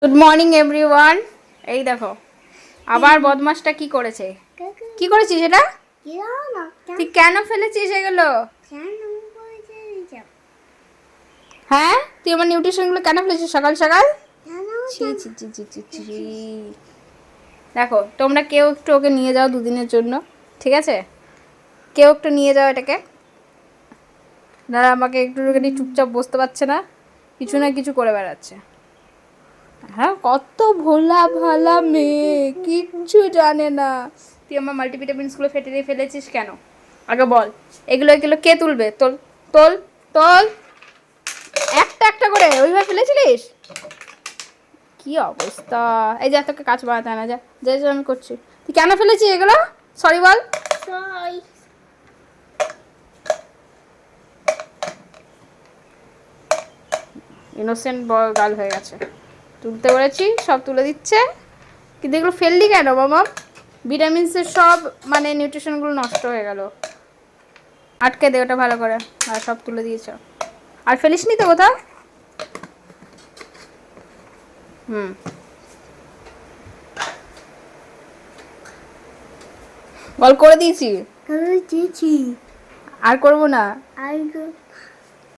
Good morning everyone. এই দেখো আবার বদমাসটা কি করেছে। কি করেছিস এটা? তুই কেন ফেলেছিস এগুলো? হ্যাঁ, তুই আমার নিউট্রিশনগুলো কেন ফেলেছিস সকাল সকাল? ছি ছি ছি ছি ছি ছি। দেখো তোমরা কেউ একটু ওকে নিয়ে যাও দুদিনের জন্য, ঠিক আছে? কেউ একটু নিয়ে যাও এটাকে। না আমাকে একটু চুপচাপ বসতে পারছে না, কিছু না কিছু করে বেড়াচ্ছে। হ্যাঁ, কত ভোলা ভালা মেয়ে, কিচ্ছু জানে না। তুই আমার মাল্টিভিটামিনসগুলো ফেটে দিয়ে ফেলেছিস কেন আগে বল। এগুলো এগুলো কে তুলবে? তোল তোল তোল, একটা একটা করে ওইভাবে ফেলেছিলিস। কি অবস্থা! এই যা, তোকে কাজ বানাতে না, যা যা যা, আমি করছি। তুই কেন ফেলেছিস এগুলো? সরি বল। ইনোসেন্ট গার্ল হয়ে গেছে, তুলতে বলেছি সব তুলে দিচ্ছে, কিন্তু এগুলো ফেললি কেন মামা? ভিটামিনসের সব মানে নিউট্রিশনগুলো নষ্ট হয়ে গেল। আটকে দে ওটা ভালো করে। আর সব তুলে দিয়েছ, আর ফেলিস নি তো কোথাও? বল করে দিয়েছি। আর করবো না।